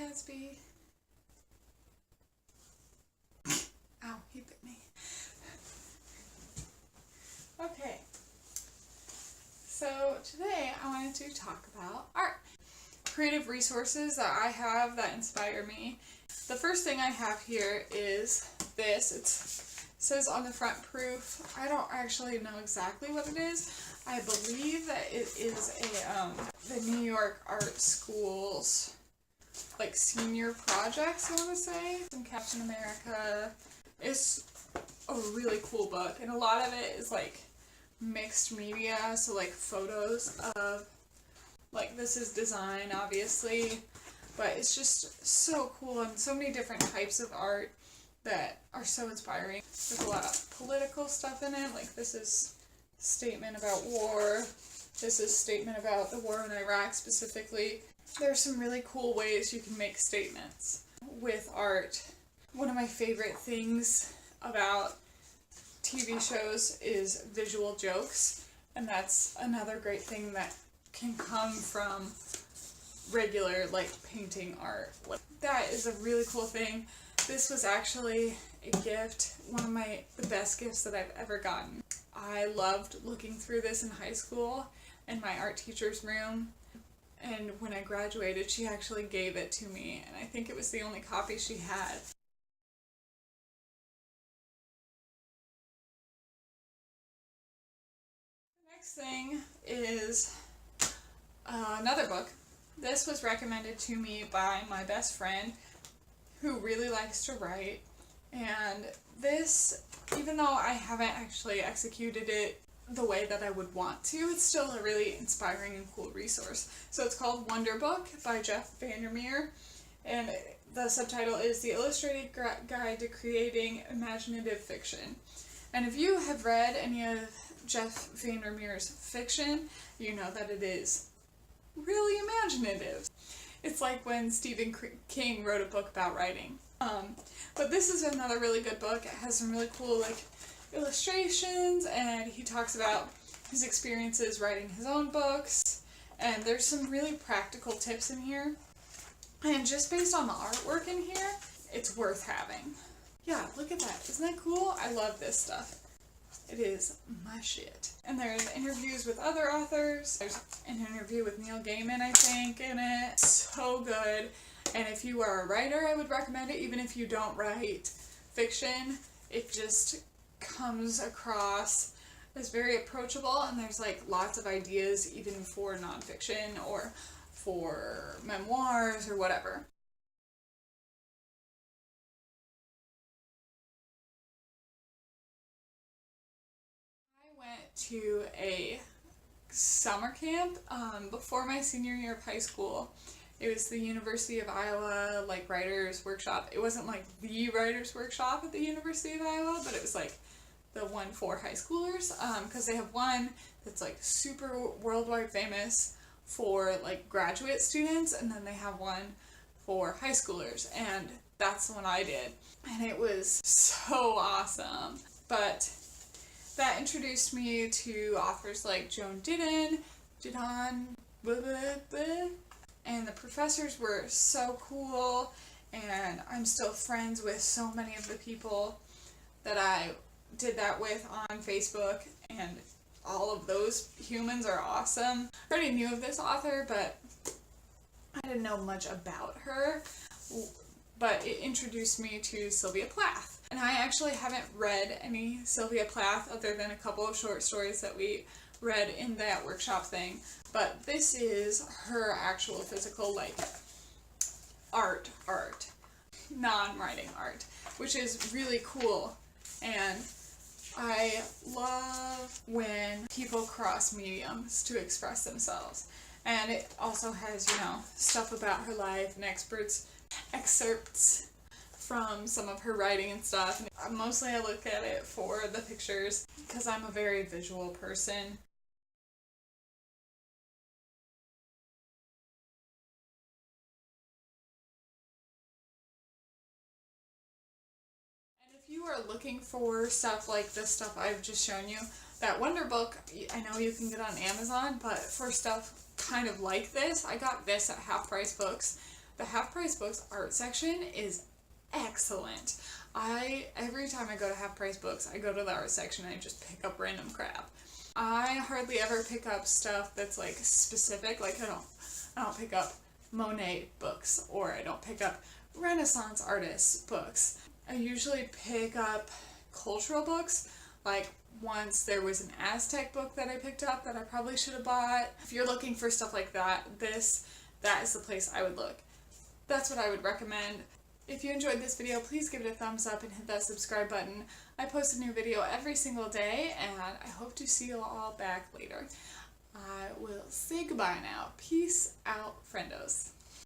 Gatsby. Ow, he bit me. Okay, so today I wanted to talk about art. Creative resources that I have that inspire me. The first thing I have here is this. It says on the front proof. I don't actually know exactly what it is. I believe that it is the New York Art School's like senior projects, I want to say. Some Captain America. It's a really cool book, and a lot of it is like mixed media, so like photos of, like, this is design obviously, but it's just so cool, and so many different types of art that are so inspiring. There's a lot of political stuff in it, like this is a statement about war, this is a statement about the war in Iraq specifically. There's some really cool ways you can make statements with art. One of my favorite things about TV shows is visual jokes, and that's another great thing that can come from regular, like, painting art. That is a really cool thing. This was actually a gift, one of the best gifts that I've ever gotten. I loved looking through this in high school in my art teacher's room, and when I graduated she actually gave it to me, and I think it was the only copy she had. Next thing is another book. This was recommended to me by my best friend who really likes to write, and this, even though I haven't actually executed it the way that I would want to, it's still a really inspiring and cool resource. So it's called Wonder Book by Jeff Vandermeer, and the subtitle is The Illustrated Guide to Creating Imaginative Fiction. And if you have read any of Jeff Vandermeer's fiction, you know that it is really imaginative. It's like when Stephen King wrote a book about writing. But this is another really good book. It has some really cool like illustrations, and he talks about his experiences writing his own books, and there's some really practical tips in here. And just based on the artwork in here, it's worth having. Yeah, look at that. Isn't that cool? I love this stuff. It is my shit. And there's interviews with other authors. There's an interview with Neil Gaiman, I think, in it. So good. And if you are a writer, I would recommend it. Even if you don't write fiction, it just comes across as very approachable, and there's like lots of ideas even for nonfiction or for memoirs or whatever. Went to a summer camp before my senior year of high school. It was the University of Iowa, like, writers workshop. It wasn't like the writers workshop at the University of Iowa, but it was like the one for high schoolers, because they have one that's like super worldwide famous for like graduate students, and then they have one for high schoolers, and that's the one I did, and it was so awesome. But that introduced me to authors like Joan Didion, and the professors were so cool, and I'm still friends with so many of the people that I did that with on Facebook, and all of those humans are awesome. I already knew of this author, but I didn't know much about her, but it introduced me to Sylvia Plath. And I actually haven't read any Sylvia Plath other than a couple of short stories that we read in that workshop thing. But this is her actual physical, like, art, non-writing art, which is really cool. And I love when people cross mediums to express themselves. And it also has, you know, stuff about her life and excerpts from some of her writing and stuff. And mostly I look at it for the pictures because I'm a very visual person. And if you are looking for stuff like this stuff I've just shown you, that Wonder Book, I know you can get on Amazon, but for stuff kind of like this, I got this at Half Price Books. The Half Price Books art section is excellent. Every time I go to Half Price Books, I go to the art section and I just pick up random crap. I hardly ever pick up stuff that's like specific. Like I don't pick up Monet books, or I don't pick up Renaissance artists books. I usually pick up cultural books. Like once there was an Aztec book that I picked up that I probably should have bought. If you're looking for stuff like that, that is the place I would look. That's what I would recommend. If you enjoyed this video, please give it a thumbs up and hit that subscribe button. I post a new video every single day, and I hope to see you all back later. I will say goodbye now. Peace out, friendos.